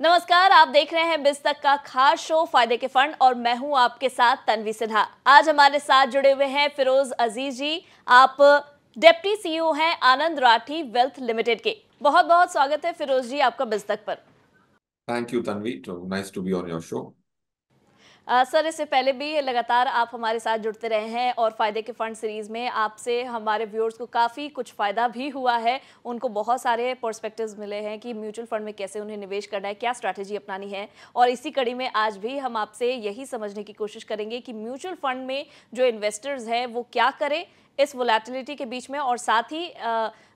नमस्कार, आप देख रहे हैं बिज तक का खास शो फायदे के फंड और मैं हूं आपके साथ तन्वी सिन्हा। आज हमारे साथ जुड़े हुए हैं फिरोज अजीज जी। आप डिप्टी सीईओ हैं आनंद राठी वेल्थ लिमिटेड के। बहुत बहुत स्वागत है फिरोज जी आपका बिज तक पर। Thank you, Tanvi. Nice to be on your show. Sir, इससे पहले भी लगातार आप हमारे साथ जुड़ते रहे हैं और फायदे के फंड सीरीज में आपसे हमारे व्यूअर्स को काफ़ी कुछ फ़ायदा भी हुआ है। उनको बहुत सारे पर्सपेक्टिव्स मिले हैं कि म्यूचुअल फंड में कैसे उन्हें निवेश करना है, क्या स्ट्रैटेजी अपनानी है। और इसी कड़ी में आज भी हम आपसे यही समझने की कोशिश करेंगे कि म्यूचुअल फंड में जो इन्वेस्टर्स हैं वो क्या करें इस वोलेटिलिटी के बीच में, और साथ ही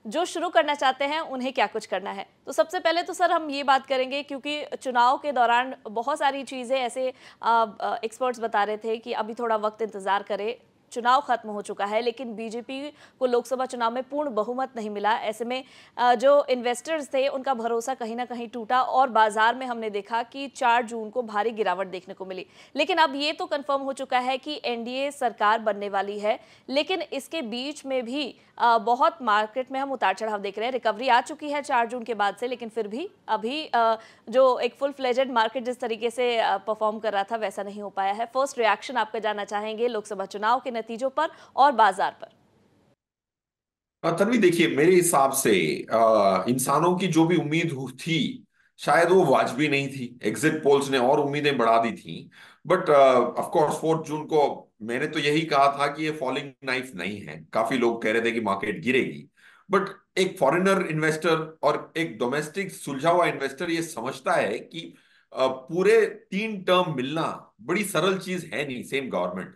जो शुरू करना चाहते हैं उन्हें क्या कुछ करना है। तो सबसे पहले तो सर हम ये बात करेंगे, क्योंकि चुनाव के दौरान बहुत सारी चीज़ें ऐसे एक्सपर्ट्स बता रहे थे कि अभी थोड़ा वक्त इंतजार करें, चुनाव खत्म हो चुका है, लेकिन बीजेपी को लोकसभा चुनाव में पूर्ण बहुमत नहीं मिला। ऐसे में जो इन्वेस्टर्स थे उनका भरोसा कहीं ना कहीं टूटा और बाजार में हमने देखा कि 4 जून को भारी गिरावट देखने को मिली। लेकिन अब ये तो कंफर्म हो चुका है कि एनडीए सरकार बनने वाली है, लेकिन इसके बीच में भी बहुत मार्केट में हम उतार चढ़ाव देख रहे हैं। रिकवरी आ चुकी है 4 जून के बाद से, लेकिन फिर भी अभी जो एक फुल फ्लेजेड मार्केट जिस तरीके से परफॉर्म कर रहा था वैसा नहीं हो पाया है। फर्स्ट रिएक्शन आपका जानना चाहेंगे लोकसभा चुनाव के नतीजों पर और बाजार पर। तन्वी, देखिए, मेरे हिसाब से इंसानों की जो भी थी, शायद वो वाजबी नहीं थी। एग्जिट पोल्स ने और उम्मीदें बढ़ा दी थी। बट ऑफ कोर्स 4 जून को मैंने तो यही कहा था कि ये फॉलिंग नाइफ नहीं है। काफी लोग कह रहे थे कि मार्केट गिरेगी। बट एक फॉरेनर इन्वेस्टर और एक डोमेस्टिक सुलझा हुआ इन्वेस्टर ये समझता है कि पूरे 3 टर्म मिलना बड़ी सरल चीज है नहीं। सेम गवर्नमेंट,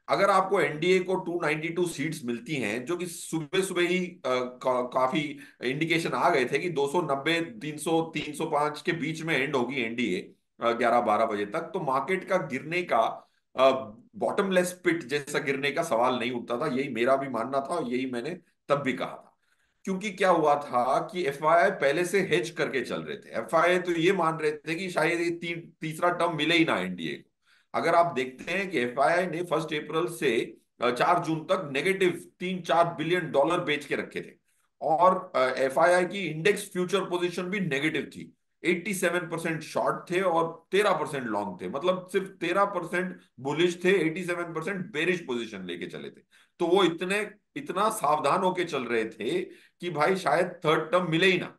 अगर आपको एनडीए को 292 सीट्स मिलती हैं, जो कि सुबह सुबह ही काफी इंडिकेशन आ गए थे कि 290 300 305 के बीच में एंड होगी एनडीए 11-12 बजे तक, तो मार्केट का गिरने का बॉटमलेस पिट जैसा गिरने का सवाल नहीं उठता था। यही मेरा भी मानना था और यही मैंने तब भी कहा था। क्योंकि क्या हुआ था कि एफआईआई पहले से हेज करके चल रहे थे। एफआईआई तो ये मान रहे थे कि शायद ये तीसरा टर्म मिले ही ना एनडीए को। अगर आप देखते हैं कि एफआईआई ने 1 अप्रैल से 4 जून तक नेगेटिव 3-4 बिलियन डॉलर बेच के रखे थे। और एफआईआई की इंडेक्स फ्यूचर पोजीशन भी नेगेटिव थी। 87% शॉर्ट थे और 13% लॉन्ग थे। मतलब सिर्फ 13% बुलिश थे, 87% बेरिश पोजीशन लेके चले थे। तो वो इतना सावधान होके चल रहे थे कि भाई शायद थर्ड टर्म मिले ही ना।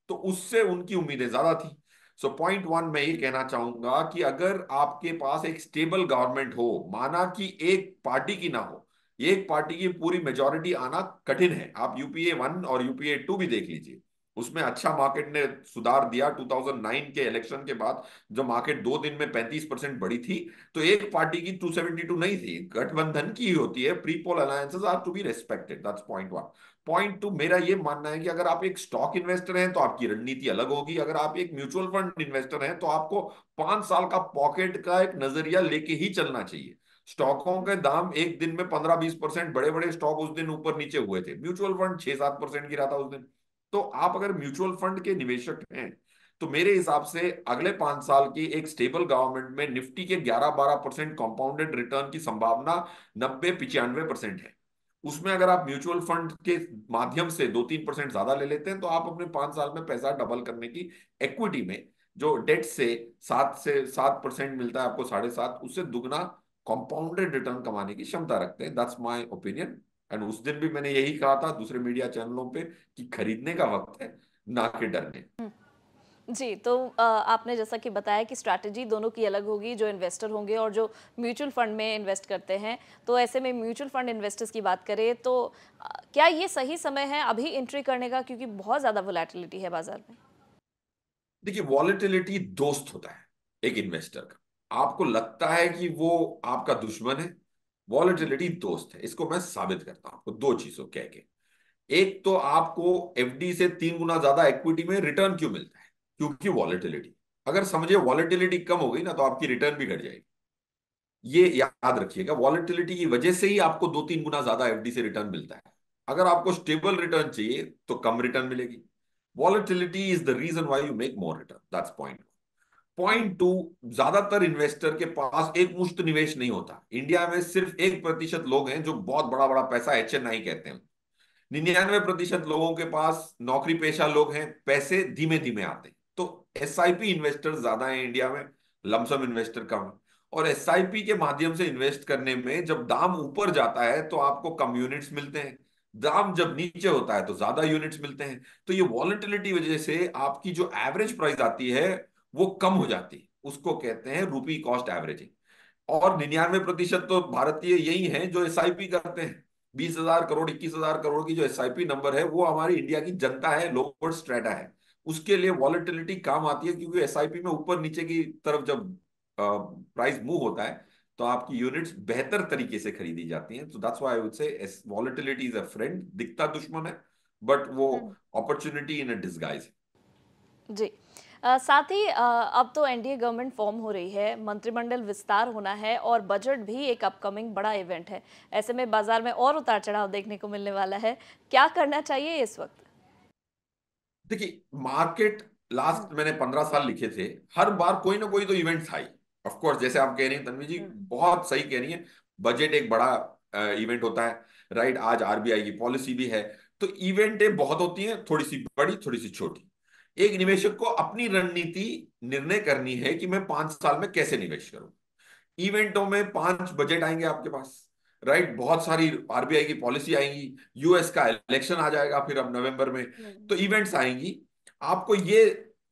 तो उससे उनकी उम्मीदें ज्यादा थी। सो पॉइंट वन, मैं ये कहना चाहूंगा कि अगर आपके पास एक स्टेबल गवर्नमेंट हो, माना कि एक पार्टी की ना हो, ये एक पार्टी की पूरी मेजोरिटी आना कठिन है। आप यूपीए 1 और यूपीए 2 भी देख लीजिए। उसमें अच्छा मार्केट ने सुधार दिया 2009 के इलेक्शन के बाद। जब मार्केट 2 दिन में 35% बढ़ी थी, तो एक पार्टी की 272 नहीं थी, गठबंधन की ही होती है। Pre poll alliances are to be respected. That's point 1। Point 2, मेरा ये मानना है कि अगर आप एक स्टॉक इन्वेस्टर हैं तो आपकी रणनीति अलग होगी। अगर आप एक म्यूचुअल फंड इन्वेस्टर हैं तो आपको 5 साल का पॉकेट का एक नजरिया लेके ही चलना चाहिए। स्टॉकों के दाम एक दिन में 15-20%, बड़े बड़े स्टॉक उस दिन ऊपर नीचे हुए थे। म्यूचुअल फंड 6-7% गिरा था उस दिन। तो आप अगर म्यूचुअल फंड के निवेशक हैं तो मेरे हिसाब से अगले 5 साल की एक स्टेबल गवर्नमेंट में निफ्टी के 11-12% कंपाउंडेड रिटर्न की संभावना 90-95% है। उसमें अगर आप म्यूचुअल फंड के माध्यम से 2-3% ज्यादा ले लेते हैं तो आप अपने 5 साल में पैसा डबल करने की इक्विटी में, जो डेट से 7% मिलता है आपको, 7.5, उससे दुगना कंपाउंडेड रिटर्न कमाने की क्षमता रखते हैं। That's my opinion. एंड उस दिन भी मैंने यही कहा था दूसरे मीडिया चैनलों पे कि खरीदने का वक्त है, ना कि डरने। जी, तो आपने जैसा कि बताया कि स्ट्रैटेजी दोनों की अलग होगी, जो इन्वेस्टर होंगे और जो म्यूचुअल फंड में इन्वेस्ट करते हैं। तो ऐसे में म्यूचुअल फंड इन्वेस्टर्स की बात करें तो क्या ये सही समय है अभी एंट्री करने का, क्योंकि बहुत ज़्यादा वोलेटिलिटी है बाजार में? देखिए, वॉलेटिलिटी दोस्त होता है एक इन्वेस्टर का। आपको लगता है कि वो आपका दुश्मन है, वॉलेटिलिटी दोस्त है। इसको मैं साबित करता हूं आपको 2 चीजों कह के। एक तो आपको एफडी से 3 गुना ज्यादा इक्विटी में रिटर्न क्यों मिलता है? क्योंकि वॉलेटिलिटी। अगर समझे वॉलेटिलिटी कम हो गई ना तो आपकी रिटर्न भी घट जाएगी। ये याद रखिएगा, वॉलेटिलिटी की वजह से ही आपको 2-3 गुना ज्यादा एफडी से रिटर्न मिलता है। अगर आपको स्टेबल रिटर्न चाहिए तो कम रिटर्न मिलेगी। Volatility is the reason why you make more return. That's point. Point 2, ज्यादातर इन्वेस्टर के पास एक मुश्त निवेश नहीं होता। इंडिया में सिर्फ 1% लोग हैं जो बहुत बड़ा बड़ा पैसा HNI कहते हैं। 99% लोगों के पास नौकरी पेशा लोग हैं, पैसे धीमे धीमे आते हैं। तो एसआईपी इन्वेस्टर ज्यादा हैं इंडिया में, लमसम इन्वेस्टर कम है। और एसआईपी के माध्यम से इन्वेस्ट करने में जब दाम ऊपर जाता है तो आपको कम यूनिट्स मिलते हैं, दाम जब नीचे होता है तो ज्यादा यूनिट्स मिलते हैं। तो ये वॉलेटिलिटी वजह से आपकी जो एवरेज प्राइस आती है वो कम हो जाती है, उसको कहते हैं रूपी कॉस्ट एवरेजिंग। और 99% तो भारतीय यही हैं जो एसआईपी करते हैं। 20,000 करोड़, 21,000 करोड़ की जो एसआईपी नंबर है वो हमारी इंडिया की जनता है, लोअर स्ट्रेटा है। उसके लिए वॉलेटिलिटी काम आती है, क्योंकि एसआईपी में ऊपर नीचे की तरफ जब प्राइस मूव होता है तो आपकी यूनिट्स बेहतर तरीके से खरीदी जाती हैं। तो that's why I would say volatility is a friend, दिखता दुश्मन है बट वो हम्म। Opportunity in a disguise. जी। साथ ही अब तो एनडीए गवर्नमेंट फॉर्म हो रही है, मंत्रिमंडल विस्तार होना है और बजट भी एक अपकमिंग बड़ा इवेंट है। ऐसे में बाजार में और उतार चढ़ाव देखने को मिलने वाला है। क्या करना चाहिए इस वक्त? देखिए, मार्केट हम्म। लास्ट मैंने 15 साल लिखे थे, हर बार कोई ना कोई तो इवेंट था ही। ऑफ कोर्स, जैसे आप कह रही हैं तन्वी जी, हम्म। बहुत सही कह रही हैं, बजट एक बड़ा इवेंट होता है। राइट, आज आरबीआई की पॉलिसी भी है। तो इवेंटें बहुत होती हैं, थोड़ी सी बड़ी थोड़ी सी छोटी। एक हम्म। निवेशक को अपनी रणनीति निर्णय करनी है कि मैं 5 साल में कैसे निवेश करूं। इवेंटों में 5 बजट आएंगे आपके पास, राइट, बहुत सारी आरबीआई की पॉलिसी आएंगी, यूएस का इलेक्शन आ जाएगा फिर अब नवंबर में। हम्म। तो इवेंट्स आएंगी, आपको ये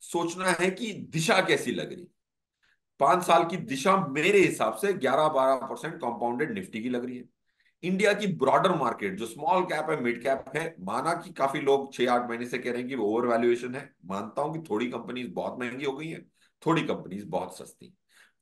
सोचना है कि दिशा कैसी लग रही। 5 साल की दिशा मेरे हिसाब से 11-12% कंपाउंडेड निफ्टी की लग रही है। इंडिया की ब्रॉडर मार्केट जो स्मॉल कैप है, मिड कैप है, माना कि काफी लोग 6-8 महीने से कह रहे हैं कि वो ओवर वैल्यूएशन है, मानता हूं कि थोड़ी कंपनीज बहुत महंगी हो गई हैं, थोड़ी कंपनीज बहुत सस्ती।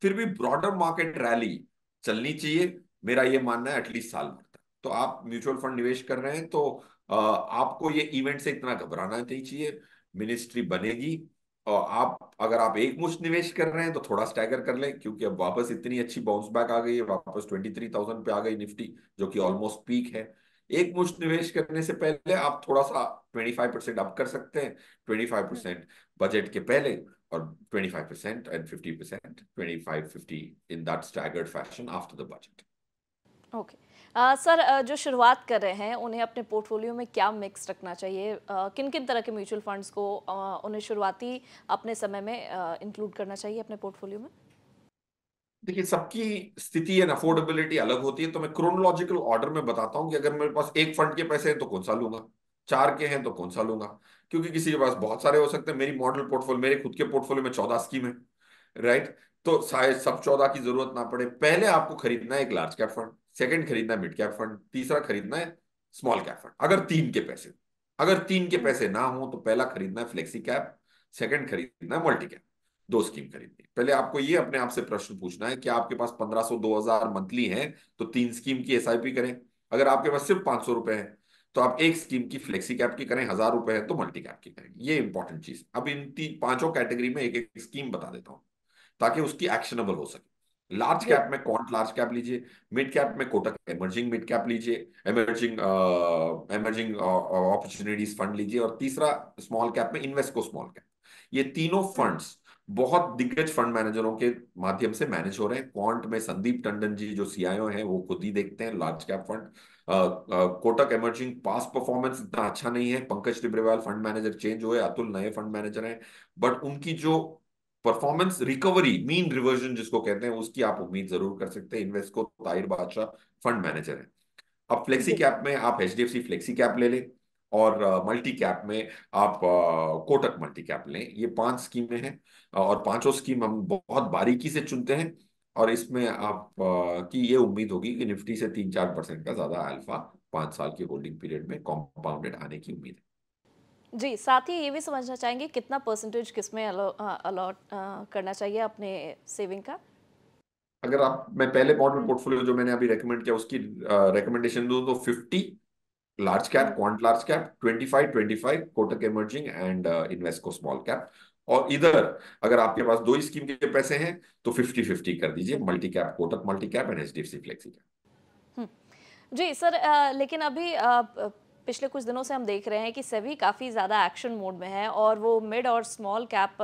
फिर भी ब्रॉडर मार्केट रैली चलनी चाहिए, मेरा ये मानना है, एटलीस्ट साल भर तक। तो आप म्यूचुअल फंड निवेश कर रहे हैं तो आपको ये इवेंट से इतना घबराना नहीं चाहिए। मिनिस्ट्री बनेगी, और आप अगर आप एक मुश्त निवेश कर रहे हैं तो थोड़ा स्टैगर कर लें, क्योंकि अब वापस इतनी अच्छी बाउंस बैक आ गई है, वापस 23,000 पे आ गई निफ्टी, जो कि ऑलमोस्ट पीक है। एक मुश्त निवेश करने से पहले आप थोड़ा सा 25% अप कर सकते हैं, 25% बजट के पहले, और 25% and 50%, 25-50 in that staggered fashion after the budget. Okay. Sir, जो शुरुआत कर रहे हैं उन्हें अपने पोर्टफोलियो में क्या मिक्स रखना चाहिए? किन किन तरह के म्यूचुअल फंड्स को उन्हें शुरुआती अपने समय में इंक्लूड करना चाहिए अपने पोर्टफोलियो में? देखिए, सबकी स्थिति एंड अफोर्डेबिलिटी अलग होती है, तो मैं क्रोनोलॉजिकल ऑर्डर में बताता हूँ कि अगर मेरे पास एक फंड के पैसे हैं तो कौन सा लूंगा, 4 के हैं तो कौन सा लूंगा, क्योंकि किसी के पास बहुत सारे हो सकते हैं। मेरी मॉडल पोर्टफोलियो, मेरे खुद के पोर्टफोलियो में 14 स्कीम है, राइट। तो शायद सब 14 की जरूरत ना पड़े। पहले आपको खरीदना है एक लार्ज कैप फंड, सेकंड खरीदना है मिड कैप फंड, तीसरा खरीदना है स्मॉल कैप फंड, अगर तीन के हम्म। पैसे ना हो तो पहला खरीदना है फ्लेक्सी कैप, सेकंड खरीदना है मल्टी कैप। 2 स्कीम खरीदनी है। पहले आपको ये अपने आप से प्रश्न पूछना है कि आपके पास 1,500 2,000 मंथली है तो 3 स्कीम की एसआईपी करें। अगर आपके पास सिर्फ 500 रुपए है तो आप एक स्कीम की फ्लेक्सी कैप की करें, 1,000 रुपए है तो मल्टी कैप की करें। ये इंपॉर्टेंट चीज। अब इन पांचों कैटेगरी में एक एक स्कीम बता देता हूं ताकि उसकी एक्शनेबल हो सके। लार्ज जी। कैप में क्वांट लार्ज कैप लीजिए, मिड कैप में कोटक एमर्जिंग मिड कैप लीजिए, एमर्जिंग एमर्जिंग अपॉर्चुनिटीज फंड लीजिए, और तीसरा स्मॉल कैप में इन्वेस्को स्मॉल कैप। ये तीनों हम्म। फंड्स बहुत दिग्गज फंड मैनेजरों के माध्यम से मैनेज हो रहे हैं। क्वांट में संदीप टंडन जी जो सीआईओ हैं वो खुद ही देखते हैं large cap fund. Kotak emerging past performance इतना अच्छा नहीं है, Pankaj Tibrewal fund manager change हुए, अतुल नए फंड मैनेजर हैं, बट उनकी जो परफॉर्मेंस रिकवरी, मीन रिवर्जन जिसको कहते हैं, उसकी आप उम्मीद जरूर कर सकते हैं। इन्वेस्को ताहिर बादशाह फंड मैनेजर है। अब फ्लेक्सी जी। कैप में आप एचडीएफसी फ्लेक्सी कैप ले लें, और मल्टी कैप में आप कोटक मल्टी कैप लें। ये 5 स्कीमें हैं, और पांचों स्कीम हम बहुत बारीकी से चुनते हैं, और इसमें आप की ये उम्मीद होगी कि निफ्टी से 3-4% का ज्यादा अल्फा 5 साल की होल्डिंग पीरियड में कॉम्पाउंडेड आने की उम्मीद है। जी, साथ ही ये भी समझना चाहेंगे कितना परसेंटेज किसमें अलॉट करना चाहिए अपने सेविंग का? अगर आप, मैं पहले मॉडल हम्म। पोर्टफोलियो जो मैंने अभी रेकमेंड किया उसकी रिकमेंडेशन दूं तो 50 large cap, hmm. Quant large cap, 25-25 Kotak emerging and Invesco small cap. और इधर अगर आपके पास दो ही स्कीम के पैसे हैं तो 50-50 कर दीजिए, multi cap Kotak multi cap and HDFC flexi cap. Hmm. जी सर, लेकिन अभी पिछले कुछ दिनों से हम देख रहे हैं कि सेबी काफ़ी ज़्यादा एक्शन मोड में है और वो मिड और स्मॉल कैप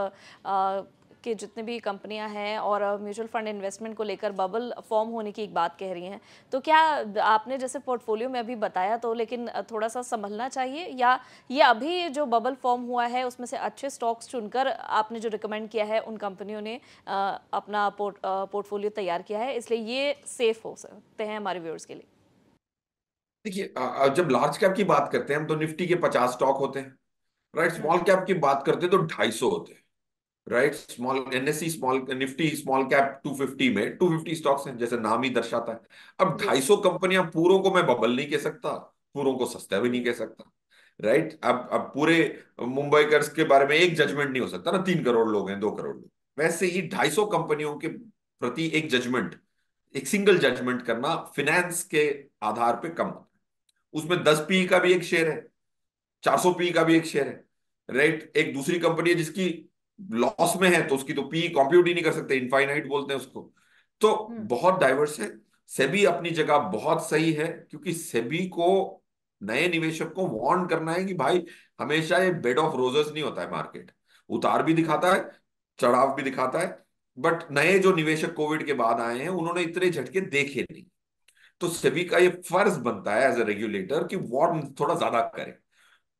के जितने भी कंपनियां हैं और म्यूचुअल फंड इन्वेस्टमेंट को लेकर बबल फॉर्म होने की एक बात कह रही हैं, तो क्या आपने जैसे पोर्टफोलियो में अभी बताया, तो लेकिन थोड़ा सा संभलना चाहिए, या ये अभी जो बबल फॉर्म हुआ है उसमें से अच्छे स्टॉक्स चुनकर आपने जो रिकमेंड किया है उन कंपनियों ने अपना पोर्टफोलियो तैयार किया है, इसलिए ये सेफ हो सकते हैं हमारे व्यूअर्स के लिए? देखिए, जब लार्ज कैप की बात करते हैं हम तो निफ्टी के 50 स्टॉक होते हैं। राइट, हम्म। स्मॉल कैप की बात करते हैं तो 250 होते हैं। Right, small NSC small Nifty small cap 250 में 250 स्टॉक्स हैं, जैसे नाम ही दर्शाता है। अब जी। 250 कंपनियां पूरों को मैं बबल नहीं कह सकता, पूरों को सस्ता भी नहीं हम्म। कह सकता। राइट, अब पूरे मुंबईकर्स के बारे में एक जजमेंट नहीं हो सकता ना, 3 करोड़ लोग हैं, 2 करोड़ लोग। वैसे ही 250 कंपनियों के प्रति एक जजमेंट, एक सिंगल जजमेंट करना फिनेंस के आधार पे कम होता है। उसमें 10 पी का भी एक शेयर है, 400 पी का भी एक शेयर है। राइट, एक दूसरी कंपनी है जिसकी लॉस में है तो उसकी तो पी कंप्यूट ही नहीं कर सकते, इनफाइनाइट बोलते हैं उसको। तो हम्म। बहुत डाइवर्स है। सेबी अपनी जगह बहुत सही है, क्योंकि सेबी को नए निवेशक को वार्न करना है कि भाई हमेशा ये बेड ऑफ रोजेस नहीं होता है मार्केट, उतार भी दिखाता है, चढ़ाव भी दिखाता है। बट नए जो निवेशक कोविड के बाद आए हैं उन्होंने इतने झटके देखे नहीं। तो सेबी का ये फर्ज बनता है एज ए रेगुलेटर कि वार्न थोड़ा ज्यादा करे।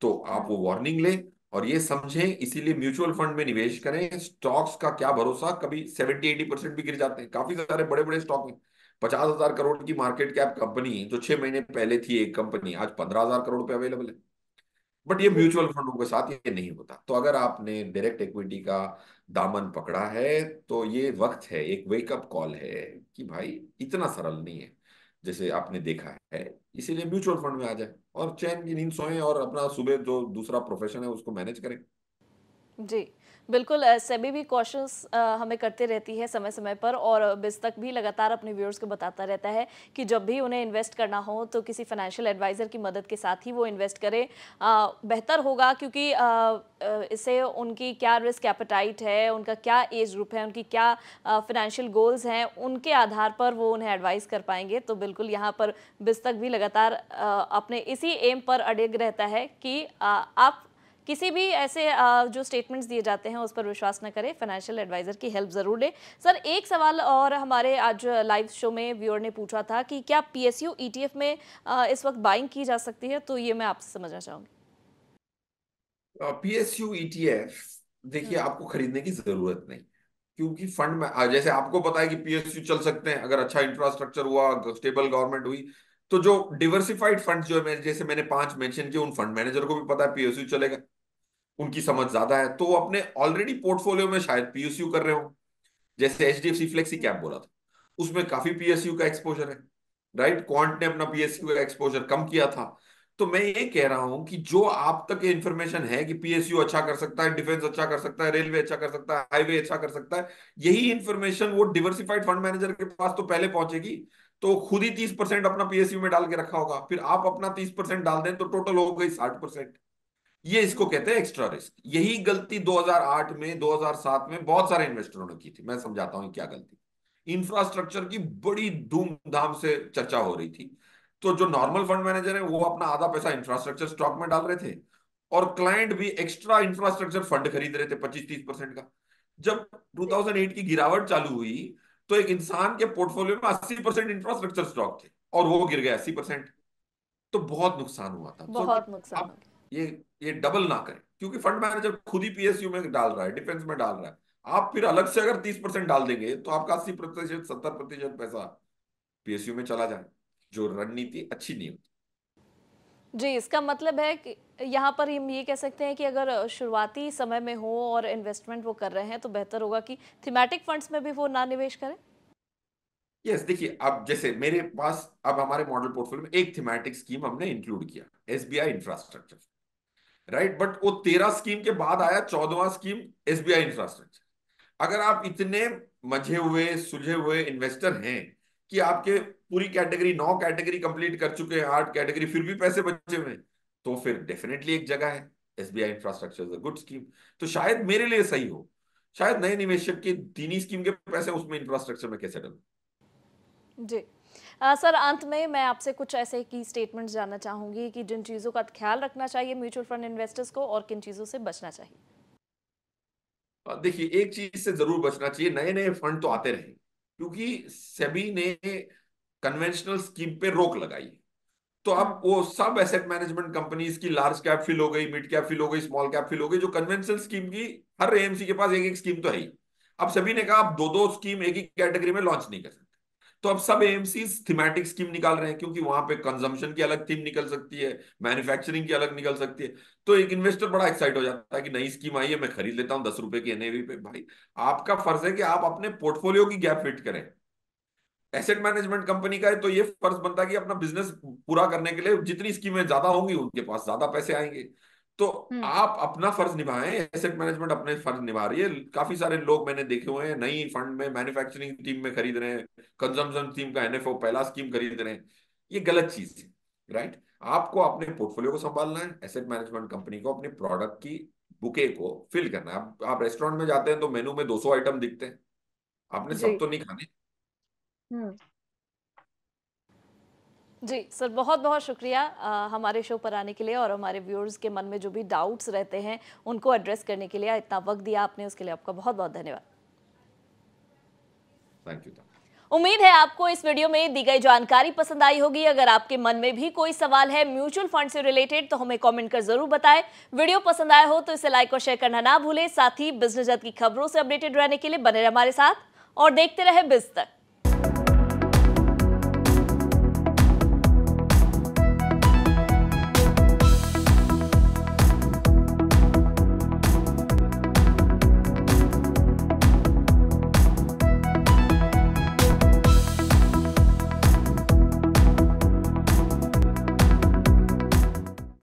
तो आप हम्म। वो वार्निंग लें और ये समझें, इसीलिए म्यूचुअल फंड में निवेश करें। स्टॉक्स का क्या भरोसा, कभी 70-80% भी गिर जाते हैं। काफी सारे बड़े बड़े स्टॉक हैं, 50,000 करोड़ की मार्केट कैप कंपनी जो 6 महीने पहले थी एक कंपनी, आज 15,000 करोड़ पे अवेलेबल है। बट ये जी। म्यूचुअल फंडों के साथ ये नहीं होता। तो अगर आपने डायरेक्ट इक्विटी का दामन पकड़ा है तो ये वक्त है, एक वेकअप कॉल है कि भाई इतना सरल नहीं है जैसे आपने देखा है। इसीलिए म्यूचुअल फंड में आ जाए और चैन की नींद सोएं और अपना सुबह जो दूसरा प्रोफेशन है उसको मैनेज करें। जी, बिल्कुल। सेबी भी कॉशंस हमें करते रहती है समय-समय पर, और बिस्तक भी लगातार अपने व्यूअर्स को बताता रहता है कि जब भी उन्हें इन्वेस्ट करना हो तो किसी फाइनेंशियल एडवाइज़र की मदद के साथ ही वो इन्वेस्ट करें। बेहतर होगा, क्योंकि इससे उनकी क्या रिस्क एपेटाइट है, उनका क्या एज ग्रुप है, उनकी क्या फाइनेंशियल गोल्स हैं, उनके आधार पर वो उन्हें एडवाइस कर पाएँगे। तो बिल्कुल यहाँ पर बिस्तक भी लगातार अपने इसी एम पर अडिग रहता है कि आप किसी भी ऐसे जो स्टेटमेंट्स दिए जाते हैं उस पर विश्वास न करें, फाइनेंशियल एडवाइजर की हेल्प ज़रूर लें। सर, एक सवाल और हमारे आज लाइव शो में व्यूअर ने पूछा था कि क्या पीएसयू ईटीएफ में इस वक्त बाइंग की जा सकती है, तो ये मैं आपसे समझना चाहूंगी। पीएसयू ईटीएफ, देखिए हम्म। आपको खरीदने की जरूरत नहीं, क्योंकि फंड में जैसे आपको पता है कि पीएसयू चल सकते हैं अगर अच्छा इंफ्रास्ट्रक्चर हुआ, स्टेबल गवर्नमेंट हुई। तो जो डिवर्सिफाइड फंड जो है, जैसे मैंने 5 मेंशन किए, उन फंड मैनेजर को भी पता है पीएसयू चलेगा, उनकी समझ ज्यादा है, तो वो अपने ऑलरेडी पोर्टफोलियो में शायद पीएसयू कर रहे हो। जैसे एचडीएफसी फ्लेक्सी कैप बोला था, उसमें काफी पीएसयू का एक्सपोजर है। राइट, क्वांट ने अपना पीएसयू का एक्सपोजर कम किया था। तो मैं ये कह रहा हूं कि जो आप तक इंफॉर्मेशन है कि पीएसयू अच्छा कर सकता है, डिफेंस अच्छा कर सकता है, रेलवे अच्छा कर सकता है, हाईवे अच्छा कर सकता है, यही इंफॉर्मेशन वो डिवर्सिफाइड फंड मैनेजर के पास तो पहले पहुंचेगी। तो खुद ही 30% अपना पीएसयू में डाल के रखा होगा, फिर आप अपना 30% डाल दें तो टोटल हो गई 60%। ये इसको कहते हैं एक्स्ट्रा रिस्क। यही गलती 2008 में, 2007 में बहुत सारे इन्वेस्टरों ने की थी। मैं समझाता हूं क्या गलती। इंफ्रास्ट्रक्चर की बड़ी धूमधाम से चर्चा हो रही थी, तो जो नॉर्मल फंड मैनेजर है वो अपना आधा पैसा इंफ्रास्ट्रक्चर स्टॉक में डाल रहे थे, और क्लाइंट भी एक्स्ट्रा इंफ्रास्ट्रक्चर फंड खरीद रहे थे 25-30% का। जब 2008 की गिरावट चालू हुई तो एक इंसान के पोर्टफोलियो में 80% इंफ्रास्ट्रक्चर स्टॉक थे और वो गिर गया 80%। तो बहुत नुकसान हुआ था। तो बहुत नुकसान हो आप गया। ये ये डबल ना करें, क्योंकि फंड मैनेजर खुद ही पीएसयू में डाल रहा है, डिफेंस में डाल रहा है। आप फिर अलग से अगर 30% डाल देंगे तो आपका 80%, 70% पैसा पीएसयू में चला जाए, जो रणनीति अच्छी नहीं होती। जी, इसका मतलब है कि यहाँ पर हम ये कह सकते हैं कि अगर शुरुआती समय में हो और इन्वेस्टमेंट वो कर रहे हैं, तो बेहतर होगा कि थीमेटिक फंड्स में भी वो ना निवेश करें। यस, देखिए अब जैसे मेरे पास अब हमारे मॉडल पोर्टफोलियो में एक थीमेटिक स्कीम हमने इंक्लूड किया, एसबीआई इंफ्रास्ट्रक्चर। राइट, बट वो 13 स्कीम के बाद आया 14वां स्कीम, एसबीआई इंफ्रास्ट्रक्चर। अगर आप इतने मंझे हुए सुलझे हुए इन्वेस्टर हैं कि आपके पूरी कैटेगरी 9 कैटेगरी कंप्लीट कर चुके हैं, 8 कैटेगरी, फिर भी पैसे बचे हुए हैं, तो फिर डेफिनेटली एक जगह है, SBI infrastructure is a good scheme. तो शायद मेरे लिए सही हो, शायद नए निवेशक की 3 ही स्कीम के पैसे उसमें इंफ्रास्ट्रक्चर में कैसे डालूं। जी। सर, अंत में मैं आपसे कुछ ऐसे की स्टेटमेंट्स जानना चाहूंगी कि जिन चीज़ों का ख्याल रखना चाहिए म्यूचुअल फंड इन्वेस्टर्स को और किन चीज़ों से बचना चाहिए। देखिए, एक चीज से जरूर बचना चाहिए, नए नए फंड तो आते रहे, क्योंकि सेबी ने कन्वेंशनल स्कीम पे रोक लगाई है। तो अब हम्म। वो सब एसेट मैनेजमेंट कंपनीज की लार्ज कैप फिल हो गई, मिड कैप फिल हो गई, स्मॉल कैप फिल हो गई, जो कन्वेंशनल स्कीम की, हर एएमसी के पास एक एक स्कीम तो है ही। अब सभी ने कहा आप दो दो स्कीम एक ही कैटेगरी में लॉन्च नहीं कर सकते। तो अब सब एएमसी थीमेटिक स्कीम निकाल रहे हैं, क्योंकि वहां पे कंजम्पशन की अलग थीम निकल सकती है, मैन्युफैक्चरिंग की अलग निकल सकती है। तो एक इन्वेस्टर बड़ा एक्साइट हो जाता है कि नई स्कीम आई है, मैं खरीद लेता हूँ 10 रुपए की एनएवी पे। भाई, आपका फर्ज है कि आप अपने पोर्टफोलियो की गैप फिट करें। एसेट मैनेजमेंट कंपनी का है तो ये फर्ज बनता है कि अपना बिजनेस पूरा करने के लिए जितनी स्कीमें ज्यादा होंगी उनके पास ज्यादा पैसे आएंगे। तो हम्म। आप अपना फर्ज निभाएं, एसेट मैनेजमेंट अपने फर्ज निभा रही है। काफी सारे लोग मैंने देखे हुए हैं नई फंड में मैन्युफैक्चरिंग टीम में खरीद रहे हैं, कंजम्पशन टीम का एनएफओ पहला स्कीम खरीद रहे हैं। ये गलत चीज है, राइट। आपको अपने पोर्टफोलियो को संभालना है, एसेट मैनेजमेंट कंपनी को अपने प्रोडक्ट की बुके को फिल करना है। आप रेस्टोरेंट में जाते हैं तो मेनू में 200 आइटम दिखते हैं, आपने सब जी। तो नहीं खाने। हम्म। जी सर, बहुत बहुत शुक्रिया हमारे शो पर आने के लिए और हमारे व्यूअर्स के मन में जो भी डाउट्स रहते हैं उनको एड्रेस करने के लिए इतना वक्त दिया आपने, उसके लिए आपका बहुत बहुत धन्यवाद। Thank you. उम्मीद है आपको इस वीडियो में दी गई जानकारी पसंद आई होगी। अगर आपके मन में भी कोई सवाल है म्यूचुअल फंड से रिलेटेड तो हमें कमेंट कर जरूर बताएं। वीडियो पसंद आया हो तो इसे लाइक और शेयर करना ना भूलें। साथ ही बिजनेस जगत की खबरों से अपडेटेड रहने के लिए बने रहे हमारे साथ और देखते रहे बिज तक।